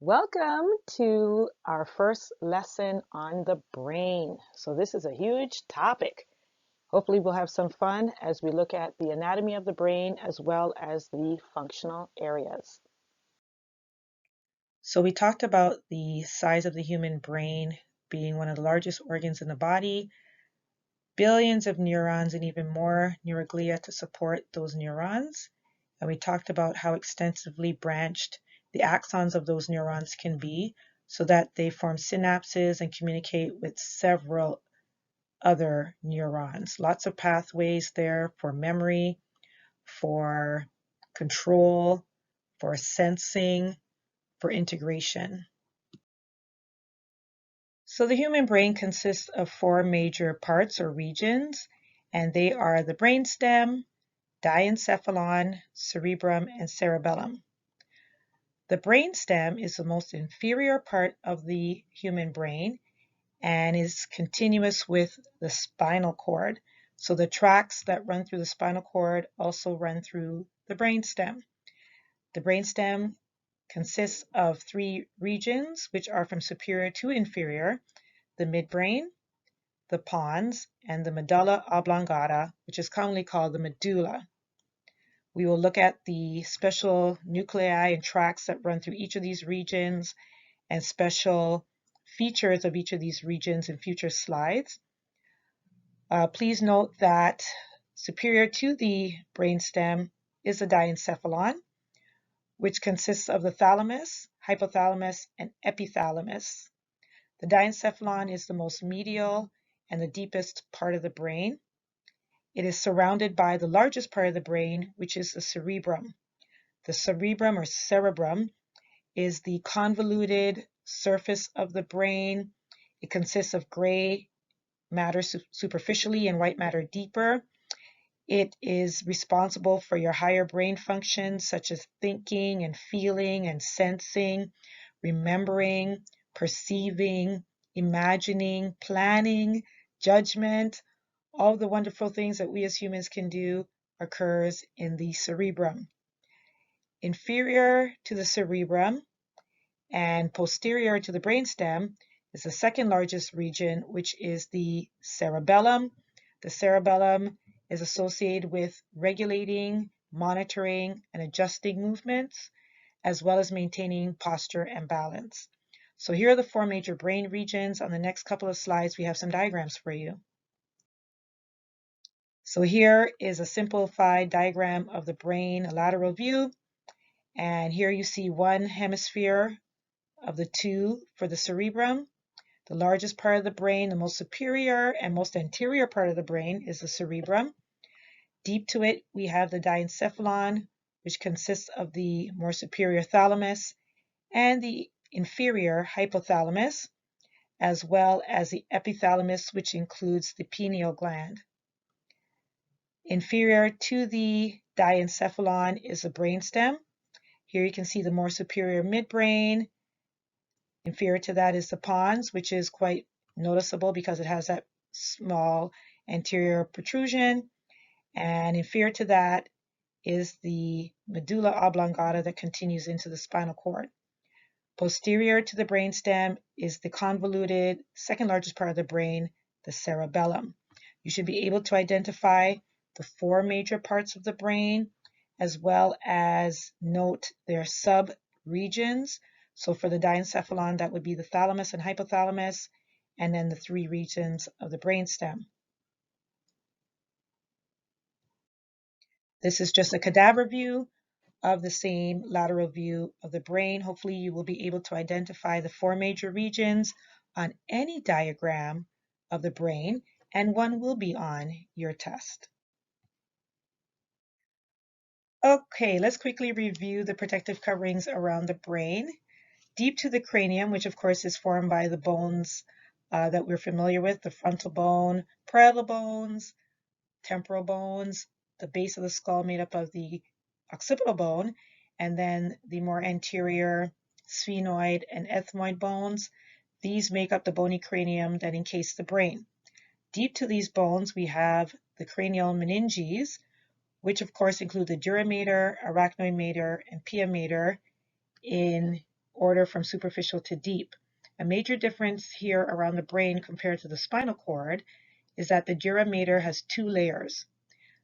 Welcome to our first lesson on the brain. So this is a huge topic. Hopefully we'll have some fun as we look at the anatomy of the brain as well as the functional areas. So we talked about the size of the human brain being one of the largest organs in the body, billions of neurons and even more neuroglia to support those neurons. And we talked about how extensively branched the axons of those neurons can be so that they form synapses and communicate with several other neurons. Lots of pathways there for memory, for control, for sensing, for integration. So the human brain consists of four major parts or regions, and they are the brainstem, diencephalon, cerebrum, and cerebellum. The brainstem is the most inferior part of the human brain and is continuous with the spinal cord. So the tracts that run through the spinal cord also run through the brainstem. The brainstem consists of three regions, which are from superior to inferior: the midbrain, the pons, and the medulla oblongata, which is commonly called the medulla. We will look at the special nuclei and tracts that run through each of these regions and special features of each of these regions in future slides. Please note that superior to the brainstem is the diencephalon, which consists of the thalamus, hypothalamus, and epithalamus. The diencephalon is the most medial and the deepest part of the brain. It is surrounded by the largest part of the brain, which is the cerebrum. The cerebrum or cerebrum is the convoluted surface of the brain. It consists of gray matter superficially and white matter deeper. It is responsible for your higher brain functions such as thinking and feeling and sensing, remembering, perceiving, imagining, planning, judgment. All the wonderful things that we as humans can do occurs in the cerebrum. Inferior to the cerebrum and posterior to the brainstem is the second largest region, which is the cerebellum. The cerebellum is associated with regulating, monitoring, and adjusting movements, as well as maintaining posture and balance. So here are the four major brain regions. On the next couple of slides, we have some diagrams for you. So here is a simplified diagram of the brain, a lateral view. And here you see one hemisphere of the two for the cerebrum. The largest part of the brain, the most superior and most anterior part of the brain is the cerebrum. Deep to it, we have the diencephalon, which consists of the more superior thalamus and the inferior hypothalamus, as well as the epithalamus, which includes the pineal gland. Inferior to the diencephalon is the brainstem. Here you can see the more superior midbrain. Inferior to that is the pons, which is quite noticeable because it has that small anterior protrusion. And inferior to that is the medulla oblongata that continues into the spinal cord. Posterior to the brainstem is the convoluted, second largest part of the brain, the cerebellum. You should be able to identify the four major parts of the brain, as well as note their sub-regions. So for the diencephalon, that would be the thalamus and hypothalamus, and then the three regions of the brainstem. This is just a cadaver view of the same lateral view of the brain. Hopefully you will be able to identify the four major regions on any diagram of the brain, and one will be on your test. Okay, let's quickly review the protective coverings around the brain. Deep to the cranium, which of course is formed by the bones that we're familiar with, the frontal bone, parietal bones, temporal bones, the base of the skull made up of the occipital bone, and then the more anterior sphenoid and ethmoid bones. These make up the bony cranium that encase the brain. Deep to these bones, we have the cranial meninges, which of course include the dura mater, arachnoid mater, and pia mater, in order from superficial to deep. A major difference here around the brain compared to the spinal cord is that the dura mater has two layers.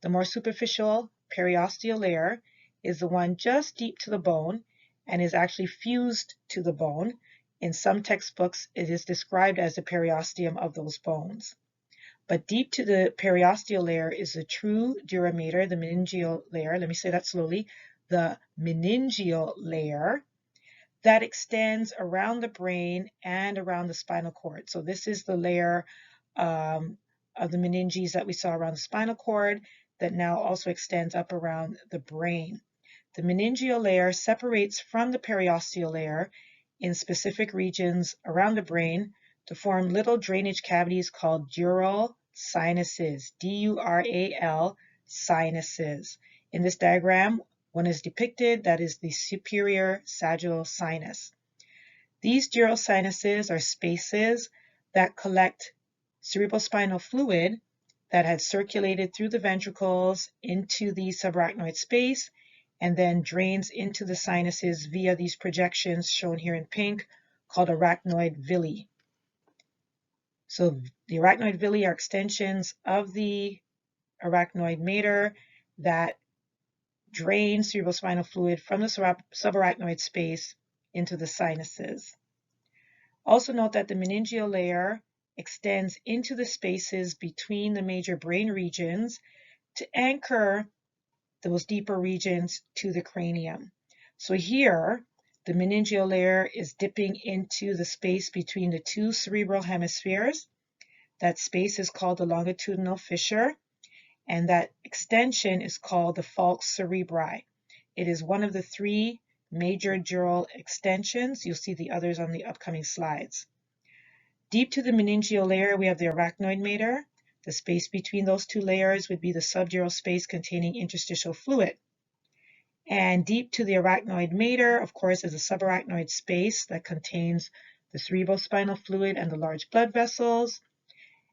The more superficial periosteal layer is the one just deep to the bone and is actually fused to the bone. In some textbooks, it is described as the periosteum of those bones. But deep to the periosteal layer is the true dura mater, the meningeal layer. Let me say that slowly. The meningeal layer that extends around the brain and around the spinal cord. So this is the layer of the meninges that we saw around the spinal cord that now also extends up around the brain. The meningeal layer separates from the periosteal layer in specific regions around the brain to form little drainage cavities called dural sinuses, D-U-R-A-L, sinuses. In this diagram, one is depicted, that is the superior sagittal sinus. These dural sinuses are spaces that collect cerebrospinal fluid that had circulated through the ventricles into the subarachnoid space and then drains into the sinuses via these projections shown here in pink called arachnoid villi. So the arachnoid villi are extensions of the arachnoid mater that drain cerebrospinal fluid from the subarachnoid space into the sinuses. Also note that the meningeal layer extends into the spaces between the major brain regions to anchor those deeper regions to the cranium. So here, the meningeal layer is dipping into the space between the two cerebral hemispheres. That space is called the longitudinal fissure, and that extension is called the falx cerebri. It is one of the three major dural extensions. You'll see the others on the upcoming slides. Deep to the meningeal layer, we have the arachnoid mater. The space between those two layers would be the subdural space containing interstitial fluid. And deep to the arachnoid mater, of course, is a subarachnoid space that contains the cerebrospinal fluid and the large blood vessels.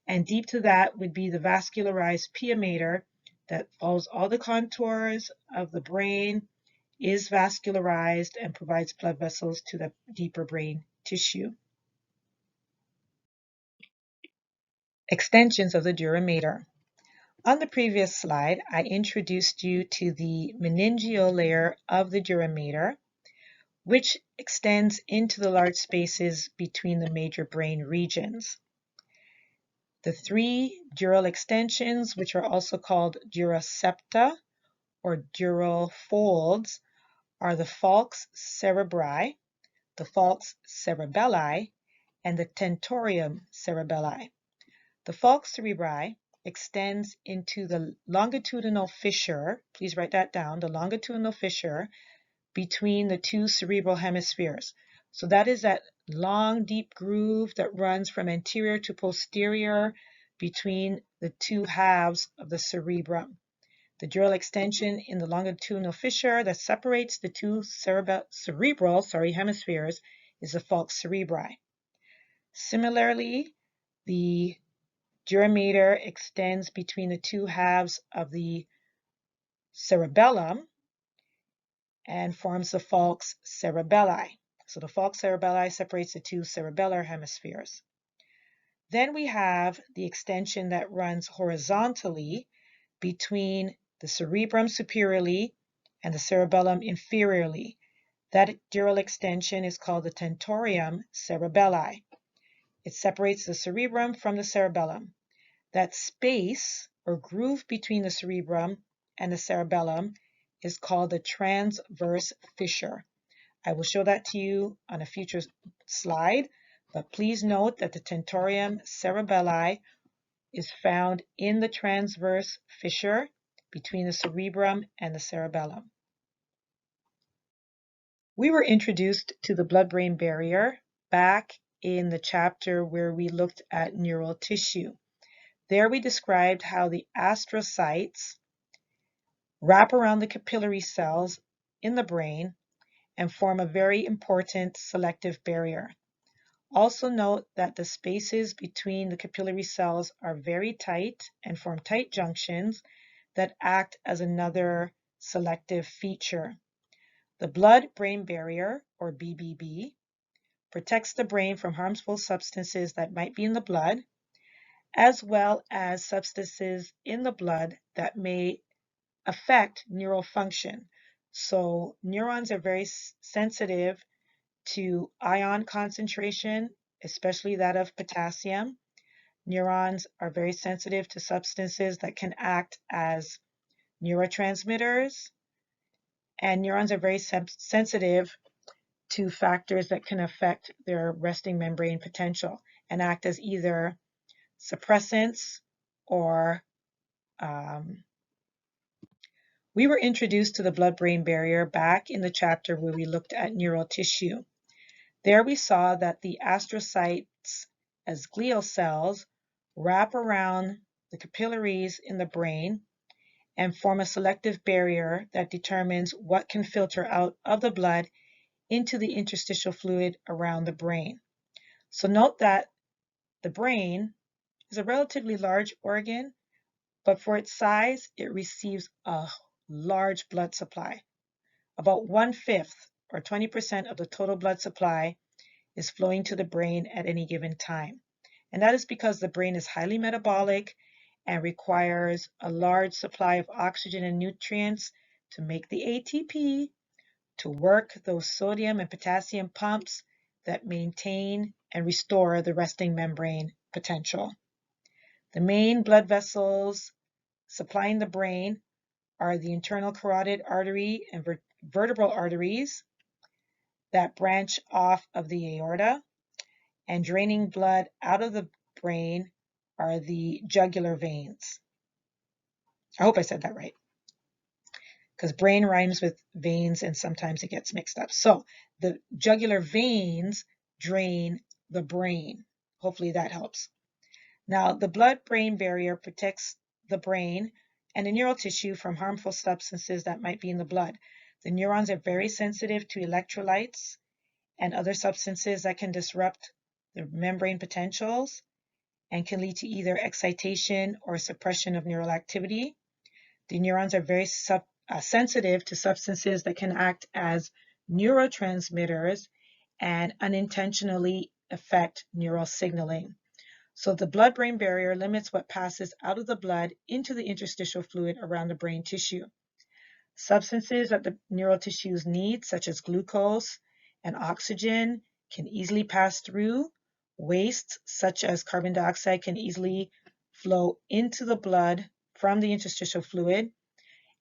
And deep to that would be the vascularized pia mater that follows all the contours of the brain, is vascularized, and provides blood vessels to the deeper brain tissue. Extensions of the dura mater. On the previous slide, I introduced you to the meningeal layer of the dura mater, which extends into the large spaces between the major brain regions. The three dural extensions, which are also called dura septa or dural folds, are the falx cerebri, the falx cerebelli, and the tentorium cerebelli. The falx cerebri extends into the longitudinal fissure, please write that down, the longitudinal fissure between the two cerebral hemispheres. So that is that long, deep groove that runs from anterior to posterior between the two halves of the cerebrum. The dural extension in the longitudinal fissure that separates the two cerebral hemispheres is the falx cerebri. Similarly, the dura mater extends between the two halves of the cerebellum and forms the falx cerebelli. So the falx cerebelli separates the two cerebellar hemispheres. Then we have the extension that runs horizontally between the cerebrum superiorly and the cerebellum inferiorly. That dural extension is called the tentorium cerebelli. It separates the cerebrum from the cerebellum. That space or groove between the cerebrum and the cerebellum is called the transverse fissure. I will show that to you on a future slide, but please note that the tentorium cerebelli is found in the transverse fissure between the cerebrum and the cerebellum. We were introduced to the blood-brain barrier back in the chapter where we looked at neural tissue. There we described how the astrocytes wrap around the capillary cells in the brain and form a very important selective barrier. Also note that the spaces between the capillary cells are very tight and form tight junctions that act as another selective feature. The blood-brain barrier, or BBB, protects the brain from harmful substances that might be in the blood, as well as substances in the blood that may affect neural function. So neurons are very sensitive to ion concentration, especially that of potassium. Neurons are very sensitive to substances that can act as neurotransmitters, and neurons are very sensitive to factors that can affect their resting membrane potential and act as either suppressants or we were introduced to the blood-brain barrier back in the chapter where we looked at neural tissue. There we saw that the astrocytes, as glial cells, wrap around the capillaries in the brain and form a selective barrier that determines what can filter out of the blood into the interstitial fluid around the brain. So note that the brain is a relatively large organ, but for its size, it receives a large blood supply. About 1/5 or 20% of the total blood supply is flowing to the brain at any given time. And that is because the brain is highly metabolic and requires a large supply of oxygen and nutrients to make the ATP, to work those sodium and potassium pumps that maintain and restore the resting membrane potential. The main blood vessels supplying the brain are the internal carotid artery and vertebral arteries that branch off of the aorta, and draining blood out of the brain are the jugular veins. I hope I said that right, because brain rhymes with veins and sometimes it gets mixed up. So the jugular veins drain the brain. Hopefully that helps. Now, the blood-brain barrier protects the brain and the neural tissue from harmful substances that might be in the blood. The neurons are very sensitive to electrolytes and other substances that can disrupt the membrane potentials and can lead to either excitation or suppression of neural activity. The neurons are very sensitive to substances that can act as neurotransmitters and unintentionally affect neural signaling. So the blood-brain barrier limits what passes out of the blood into the interstitial fluid around the brain tissue. Substances that the neural tissues need, such as glucose and oxygen, can easily pass through. Wastes, such as carbon dioxide, can easily flow into the blood from the interstitial fluid.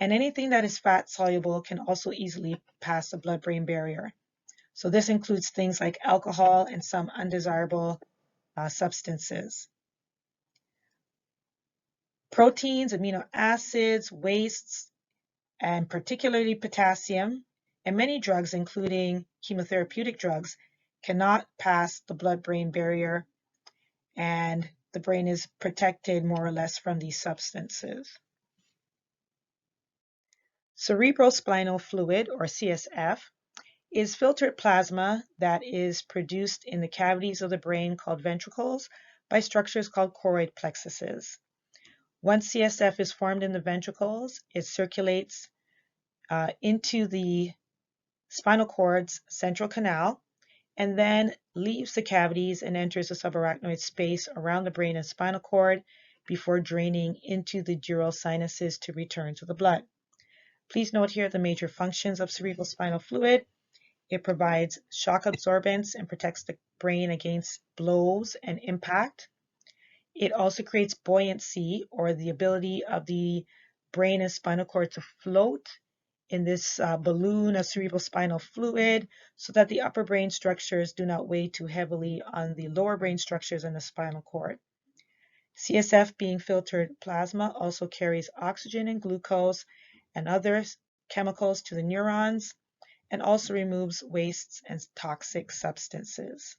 And anything that is fat soluble can also easily pass the blood-brain barrier. So this includes things like alcohol and some undesirable substances. Proteins, amino acids, wastes, and particularly potassium, and many drugs, including chemotherapeutic drugs, cannot pass the blood-brain barrier, and the brain is protected more or less from these substances. Cerebrospinal fluid, or CSF, is filtered plasma that is produced in the cavities of the brain called ventricles by structures called choroid plexuses. Once CSF is formed in the ventricles, it circulates into the spinal cord's central canal and then leaves the cavities and enters the subarachnoid space around the brain and spinal cord before draining into the dural sinuses to return to the blood. Please note here the major functions of cerebrospinal fluid. It provides shock absorbance and protects the brain against blows and impact. It also creates buoyancy, or the ability of the brain and spinal cord to float in this balloon of cerebrospinal fluid so that the upper brain structures do not weigh too heavily on the lower brain structures in the spinal cord. CSF, being filtered plasma, also carries oxygen and glucose and other chemicals to the neurons, and also removes wastes and toxic substances.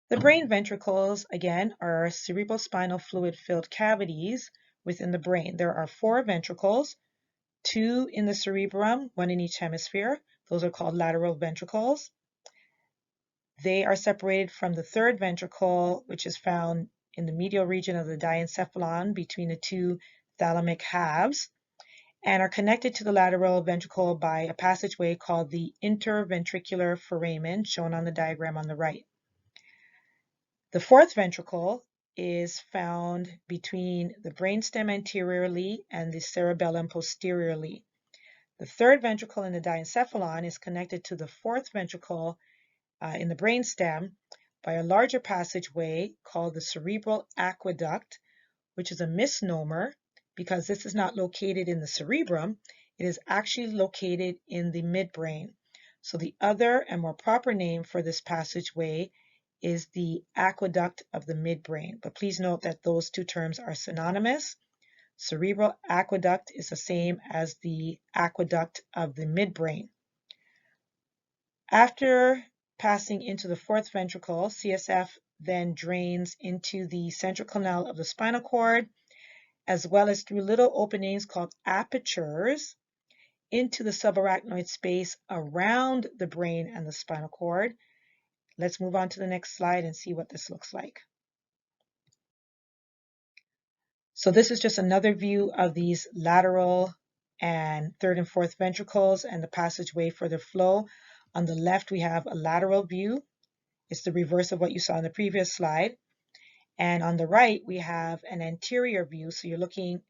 The brain ventricles, again, are cerebrospinal fluid-filled cavities within the brain. There are 4 ventricles, 2 in the cerebrum, 1 in each hemisphere. Those are called lateral ventricles. They are separated from the 3rd ventricle, which is found in the medial region of the diencephalon between the 2 thalamic halves. and are connected to the lateral ventricle by a passageway called the interventricular foramen, shown on the diagram on the right. The fourth ventricle is found between the brainstem anteriorly and the cerebellum posteriorly. The third ventricle in the diencephalon is connected to the fourth ventricle in the brainstem by a larger passageway called the cerebral aqueduct, which is a misnomer because this is not located in the cerebrum. It is actually located in the midbrain. So the other and more proper name for this passageway is the aqueduct of the midbrain. But please note that those two terms are synonymous. Cerebral aqueduct is the same as the aqueduct of the midbrain. After passing into the fourth ventricle, CSF then drains into the central canal of the spinal cord, as well as through little openings called apertures into the subarachnoid space around the brain and the spinal cord. Let's move on to the next slide and see what this looks like. So this is just another view of these lateral and third and fourth ventricles and the passageway for their flow. On the left, we have a lateral view. It's the reverse of what you saw in the previous slide. And on the right, we have an anterior view. So you're looking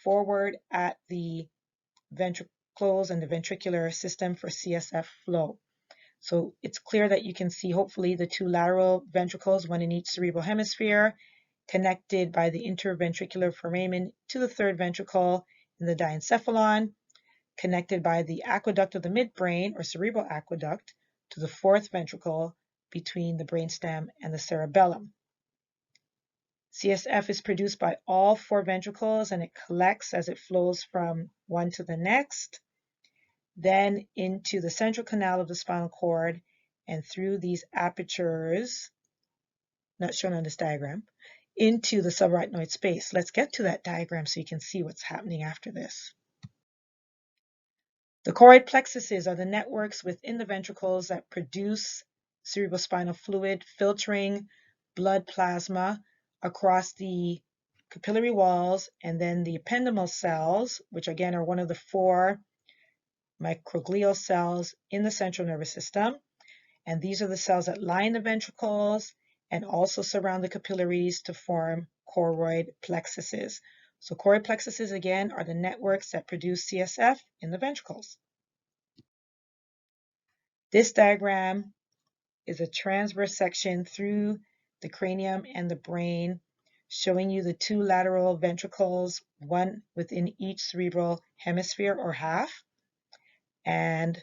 forward at the ventricles and the ventricular system for CSF flow. So it's clear that you can see, hopefully, the two lateral ventricles, one in each cerebral hemisphere, connected by the interventricular foramen to the third ventricle in the diencephalon, connected by the aqueduct of the midbrain, or cerebral aqueduct, to the fourth ventricle between the brainstem and the cerebellum. CSF is produced by all four ventricles, and it collects as it flows from one to the next, then into the central canal of the spinal cord, and through these apertures, not shown on this diagram, into the subarachnoid space. Let's get to that diagram so you can see what's happening after this. The choroid plexuses are the networks within the ventricles that produce cerebrospinal fluid, filtering blood plasma across the capillary walls, and then the ependymal cells, which again are one of the four microglial cells in the central nervous system. And these are the cells that line the ventricles and also surround the capillaries to form choroid plexuses. So choroid plexuses, again, are the networks that produce CSF in the ventricles. This diagram is a transverse section through the cranium and the brain, showing you the two lateral ventricles, one within each cerebral hemisphere or half. And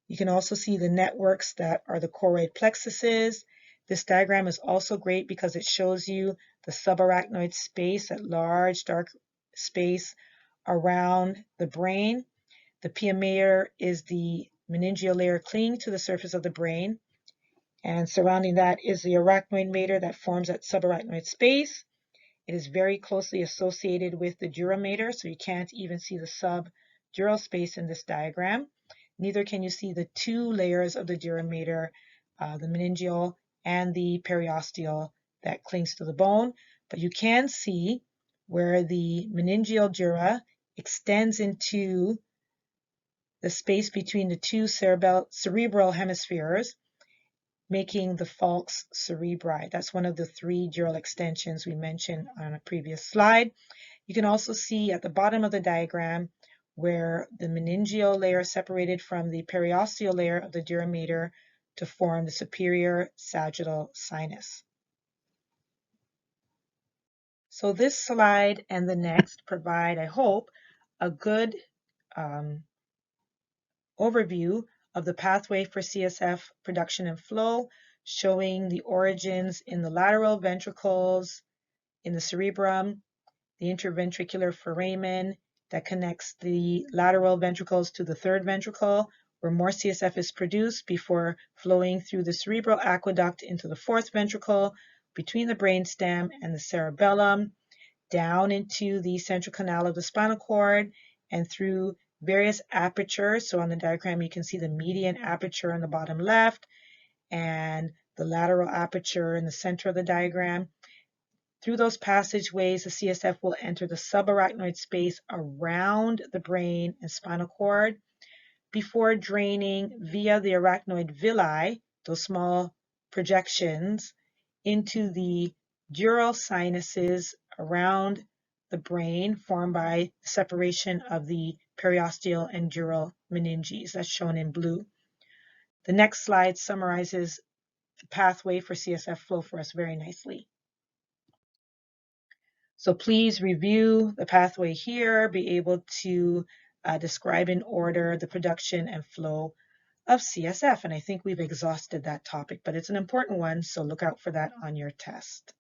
you can also see the networks that are the choroid plexuses. This diagram is also great because it shows you the subarachnoid space, that large dark space around the brain. The pia mater is the meningeal layer clinging to the surface of the brain, and surrounding that is the arachnoid mater that forms that subarachnoid space. It is very closely associated with the dura mater, so you can't even see the subdural space in this diagram. Neither can you see the two layers of the dura mater, the meningeal and the periosteal, that clings to the bone, but you can see where the meningeal dura extends into the space between the two cerebral hemispheres, making the falx cerebri. That's one of the three dural extensions we mentioned on a previous slide. You can also see at the bottom of the diagram where the meningeal layer separated from the periosteal layer of the dura mater to form the superior sagittal sinus. So this slide and the next provide, I hope, a good overview of the pathway for CSF production and flow, showing the origins in the lateral ventricles, in the cerebrum, the interventricular foramen that connects the lateral ventricles to the third ventricle, where more CSF is produced before flowing through the cerebral aqueduct into the fourth ventricle, between the brainstem and the cerebellum, down into the central canal of the spinal cord, and through various apertures. So on the diagram, you can see the median aperture on the bottom left and the lateral aperture in the center of the diagram. Through those passageways, the CSF will enter the subarachnoid space around the brain and spinal cord before draining via the arachnoid villi, those small projections, into the dural sinuses around the brain formed by separation of the periosteal and dural meninges. That's shown in blue. The next slide summarizes the pathway for CSF flow for us very nicely. So please review the pathway here, be able to describe in order the production and flow of CSF. And I think we've exhausted that topic, but it's an important one, so look out for that on your test.